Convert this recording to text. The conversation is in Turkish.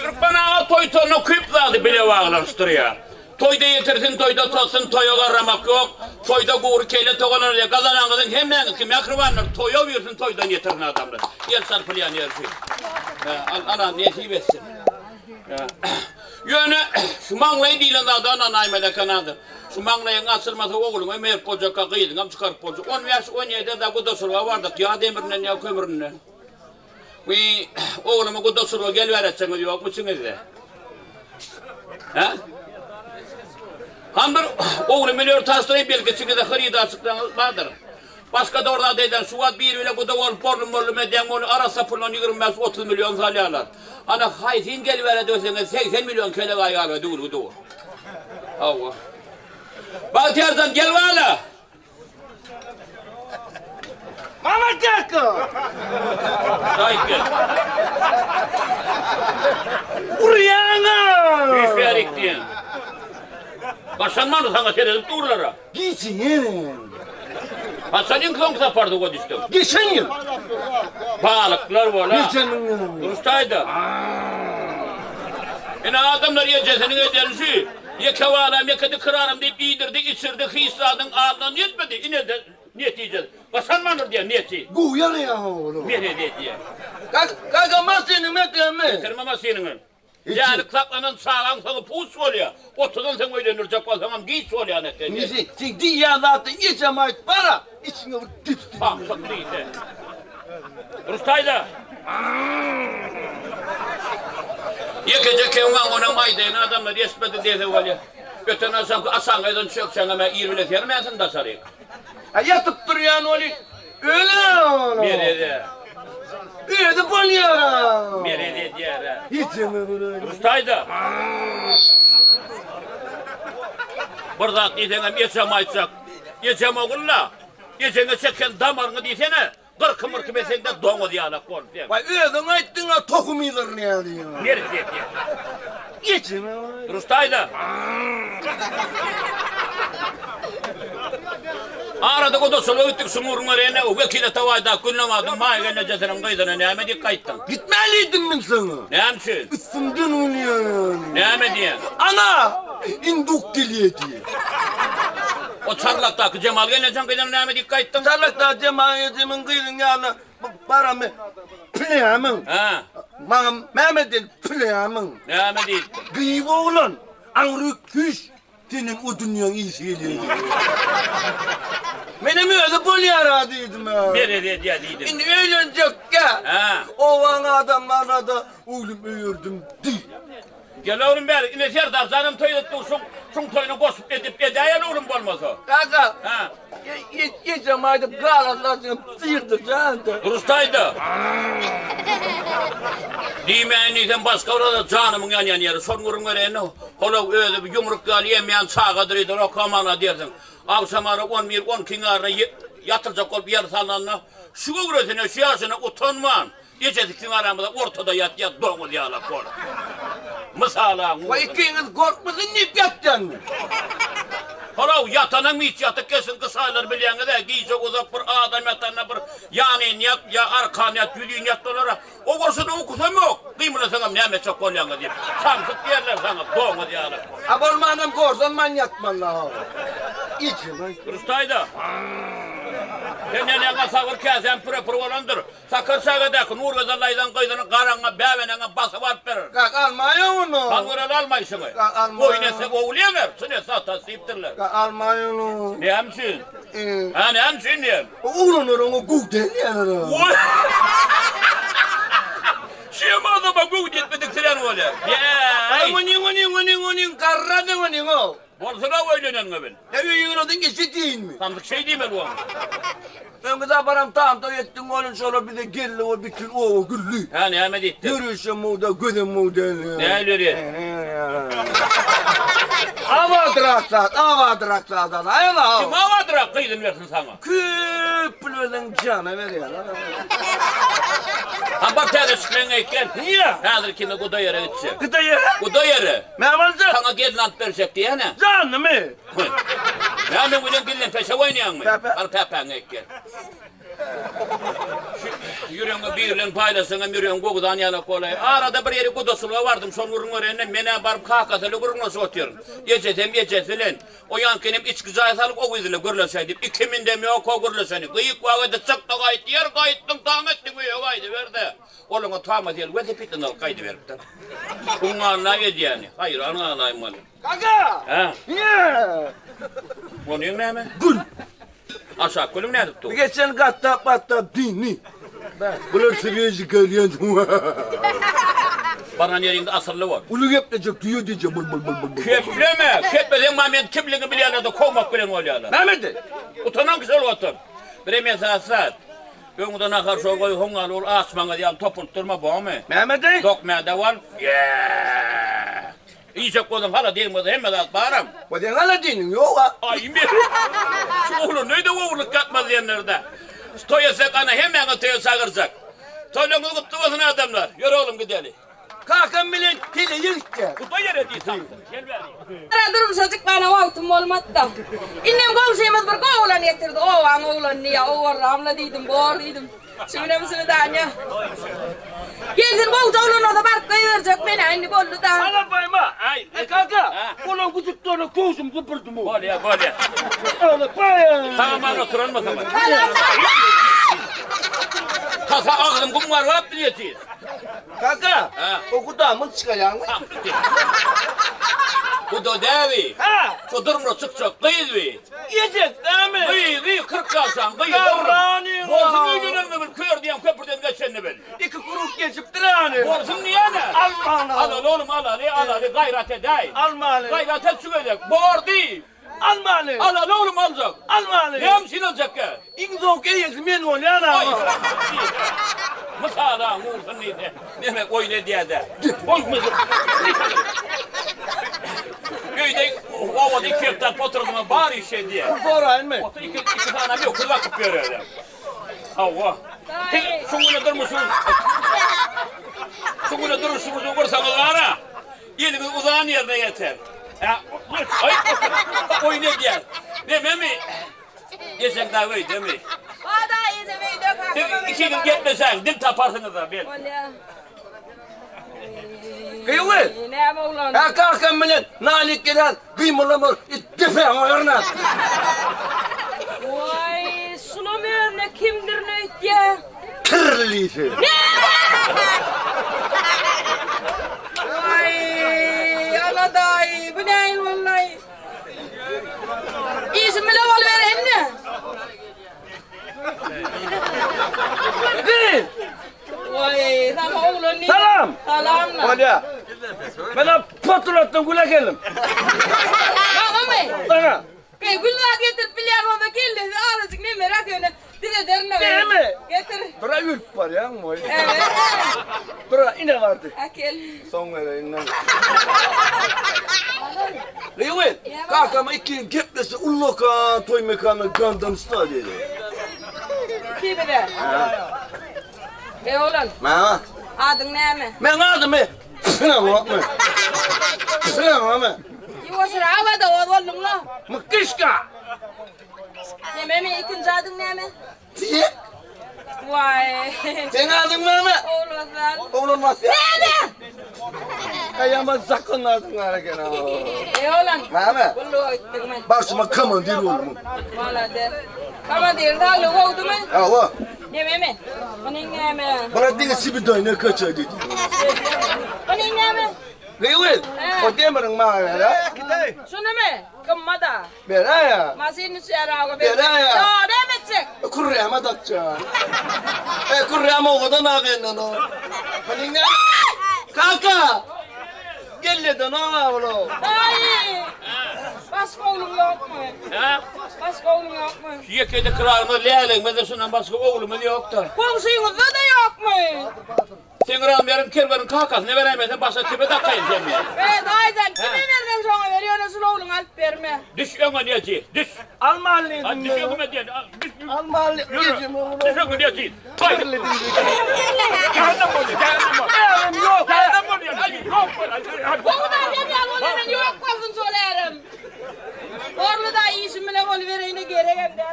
Kızgırıp bana toy tonu küplardı bile bağlaştırıyor. Toyda yetirsin, toyda tatsın, toya karramak yok. Toyda kuğur keyle toğlanır ya. Kazanan kızın hemen kim yakırvanlar toya versin, toydan yetirin adamlar. Yer sarpılayan yer şey. Ana nesip etsin. Yönü şu manglayı değil adan anaymada kanadı. Şu manglayın asılması oğlum ömer koca kakıydın am çıkarıp koca. 10 yaş 17'de de kudasurva vardık ya demirinden ya kömüründen. Ve oğlumu kudasurva gel veretseniz yok musunuz de? Ha? Handır oğlum milyon taslayıp belgesini de hırıydı açıklanırlar. Başka da orada deyden suat bir bile bu da ol porlu morlu medyan onu arasa pulun 25-30 milyon salyalar. Ana hayzin gel vere dönsene 80 milyon kele ayağı dur. Allah. Bahtiyar'dan gel valla. Mama Kaka. Sahip gel. Uriyana. Hiç verik diyen. Başlanmanı sana seyredip durlara. Geçin yerim. Hasan'ın kızım sapardı o düştüm. Geçen yıl. Balıklar var ha. Geçen yıl. Durustaydı. Yine adamlar ya ceseni öderisi. Ya kevalam ya kedi kırarım deyip iyidirdi, içirdi, hıysadın ağından yetmedi. Yine de niyet yiyeceğiz. Başlanmanır diye niyeti. Guyar ya oğlum. Nereye diye. Kaka masini metremi. Getirmeme senin. Yani saklanan sağlam sana pus oluyor. Oturdan sen öğrenircek o zaman giy oluyor anette. Nisi, sen diyyalatı geçem ait para. İçine vur tüt. Bak çok değil de. Rustayda. Yekece kevman ona maydayın adamlar yesmedi diye var. Götün asan gaydın çöksen ama iyi bile termesin da sarıyık. Yatıp duruyan oli. Öyle oğlum. Nerede? Öyle de bolyara. Nerede diğer? Hiç mi bunu? Rustayda. Burada diyeceğim yesem aytsak. Yesem oğulla. Yesene çeken damarını diyesene. Kırkı mırkı besende doğu diyana kol. Vay öyle ayttın ha tohumiler ne diyor. Nerede diye. Hiç mi? Rustayda. Arada o da solo öttük sumurun rene o vekile tavayda kullamadım mağa necesinin kıydığını neymedik kayıttın. Gitmeliydim ben sana. Neymişsin? Üstümden oynuyor. Neyme diye? Ana! İnduk geliyor diye. O çarlaktaki Cemal geleceksin kıydığını neymedik kayıttın. Çarlakta Cemal'in kıydın yani paramı playamın. Ha. Bana Mehmet'in playamın. Neyme değil. Kıyık oğlan anrık küş. Senin o dünyanın iyisiyle. Benim öyle bolyara dedim ha. Nerede diye dedim. Şimdi eğlenecek ya. Ha. O bana adamlarla da oğlum öğürdüm değil. Gel oğlum beri yine serdar zanım toyuttu şun toyunu koşup edip edeyen oğlum olmasa. Kaka. Ha. Geçem ayda galatlasını sıyırdı canım. Rustaydı. Diyemeyenlikten başka orada canımın yan yeri. Sorgurum vereyim. Ola öyle bir yumruk gali yemeyen sağadırıydı. O kamana derdin. Akşam ara 10 kinarına yatıracak ol bir yer sallanına. Şu üretine siyasına utanman. Gecesi kinaramda ortada yat doğu diyala kol. Misala. Vay ikiniz korkmasın nip yapacaksın. Hala yatanın hiç yatık kesin kısaylar bileğine de giyecek uzak bir adam yatanına bir yani niyat ya arkan yat yülüğün yat dolara o korsada okusam yok kıymına sana ne çok kolyanı diye samsık yerler sana doğma diye ala Abolmanım korsan manyatman la İçim Rustayda sen ne savur kezen pırı olandır sakır sağıdaki nur gazallaydan kıydığını karanga bevenene basıp alıp verir Kalk almaya onu Kangural almayışın oynese oğlayanlar sene sata sıyıptırlar almaya onu ne hemsin? Ha ne hemsin diyem? Uğrunur onu gugden yanır Şiyem adama gugden etmedik siren öyle Onin karradın onin o Bolsuna oylanan mı ben? Ne yüyün odun geçti değil mi? Tamlık şey değil mi bu? Ben kadar param tam da yettim onun sonra bir de geldi o bütün o güllü. Ha ne hemen ettin? Yürüyüşüm moda, gözüm moda. Ne yürüyor? Avadraksat. Ayla. Kim avadıra kıydın versin sana? Küplülün canı veriyor. Ha bak tane çıkmayın eyken. Niye? Hazır kimi kuda yere gidecek. Kıta yere? Kuda yere. Mehmet'e. Sana gelin ant verecek diye ne? Canı mı? Ya ben bugün gelin peşe oynayan mı? Pepe. Al pepen eyken. Yüreğine birlen paylasına yüreğin kokudan yana kolay. Arada bir yeri kudasılığa vardım son vurun öğrenine mene barıp kahkatılı vurunla soğutuyorum. Geçetem. O yankenim iç güzel salık o güzüyle gürleseydim. İkimin de mi o gürleseydim. Kıyık vakıda çıktı kayıt yer kayıttın tam ettin kıyık kaydı verdi. Oğluna tamam değil. Ve de pitin al kaydı verip. Bunlarla yani. Hayır anlayayım bana. Kaka! Ha? Niye? Onu ne mi? Gül. Aşağı kulüm ne tuttu? Geçen katta patta dini. Bunlar seviye çıkarıyor. Bana yerinde asırlı var. Ulu yapacak diyor diyeceğim. Bul. Kepleme. Kepleden Mehmet kimliğini bilenler de kovmak bilen oluyorlar. Mehmet'e. Utanan güzel otur. Bir mesela saat. Öngüden akar şu koyu hongal ol asmana diye topultturma bu mu? Mehmet'e. Dokmaya da var. İyice kodum hala değil mi? Hemen at bağıram. O da hala dinin yok ha. Ay mi? Şu oğlu neydi oğluk katmaz diyenlerde. Toyasak ana hemen atıyor sağıracak. Toyluğunu kutlu olsun adamlar. Yürü oğlum gidelim. Kalkan millet hile yürükke. Kutu yere değilsin. Gel ver. Durum çocuk bana vaktim olmadı da. İnnem komşuyumuz bir oğlan getirdi. Oğlan niye? O ramla dedim, boğar dedim. Şimdi misini danya. Gelsin bu oğlan da barkayı verecek beni aynı bollu da. Ana bayma. Ay. Kaka. Ulan küçük tane kovsum zıpırdım o. Böyle. Ana bayma. Tamam oturalım mı tamam? Kalam da. Kasa ağzım kumlar var diyeceğiz. Kaka. Ha. O kudamın çıkacağını. Bu da devi. Ha. Şu durumda çıkacak değil mi? Yiyecek değil mi? Kıyı 40 kalsan kıyı. Kavranıyor. Borsun öyle mi bir kör diyen köprüden geçen ben. İki kuruk geçip duranı. Borsun niye ne? Almanı. Al oğlum al gayret edey. Almanı. Gayret et çıkacak. Bor değil. Almanı. Al oğlum alacak. Almanı. Ne hemşin alacak ya? İngizok eyesi men ol ya Ay. ana. Mesela Muğur'un neydi? Demek öyle diye de. Bozmadı. Köyde ovada iki hektar oturduğuma bari şey diye. Sorayım mı? Otur iki tane bir okul vakıf görüyor öyle. Allah. Şungunla durmuşsunuz. Şungunla durmuşsunuz okursanız ara. Eliniz uzağın yerine yeter. Ay, oy ne diye. Deme mi? Geçen daha öyle değil mi? Hadi iyice video İki gün gitmesen, dim taparsınız da ben. Kıyıvı. Ne oğlan? Ha kalkan millet. Nalik gelen kıymalamır. İttife ayarına. Vay sulamıyor ne kimdir ne ya? Kırlıydı. Ay ana dayı bu ne vallahi. İyisin bile ol vereyim ne? Kıyı. Vay tamam oğlan ne? Salam. Salam lan. Olya. Ben patlattım güle geldim. Tamam mı? Sana. Güller getir bilyar baba geldi. Aracık ne merak ediyorsun? Dile derine. Değil mi? Getir. Tura yürüp var ya. Evet. Tura ine vardı. Akel. Son vere innen. Kıyıvı. Kalkama iki keplesi ulloka toy mekanı Gundam Stadya'da. Kim bilir? Oğlan. Mama. Adın ne mi? Ben adım mı? Sıram mı? Sıram mı? Yuvasır havada oğlum la. Mıkışka. Ne mi ikinci adın ne mi? Tiye. Vay. Sen adın mı? Oğlan lan. Oğlum nasıl? Ne? Kayama sakın adın hareket. Oğlan. Mama. Kullu ettik mi? Başıma kamandir oğlum. Valla der. Kama der dağlı oldu mu? Hava. Ne mi? Onun ne mi? Bana dili sibi dayına kaça dedi. Onun ne mi? Kıyıvı. O demirin bana ya. Şunu mu? Kımmada. Bera ya. Masini siyara Bera ya. Ya ne bitecek? Kurriyama dakça. Kurriyama o kadar ağabeyin o. Hani ne? Kanka. Gel de ne oğlum? Ay! Başka oğlum yok mu? Ha? Başka oğlum yok mu? Yekede kırarını leğelik medresundan başka oğlumuz yok da. Komşuyumuzda da yok mu? Sen kıran verim kervanın kalkas ne veremezsen başka tipe takayım sen ya. Evet Ayzen kime verdin sana veriyor nasıl oğlum alıp verme. Düş öne diyeceğiz. Düş. Almanlıydım Hadi düş ben. öne diyeceğiz. Düş. Almanlıydım oğlum. Düş öne diyeceğiz. Hayır. Kirledim. Cehennem oluyor. Cehennem oluyor. Evim yok. Cehennem oluyor. Hadi yok. Hadi. Bu kadar demiyorum oğlumun yok kalsın söylerim. Orlu da iyisin bile ol vereyine gerek hem de.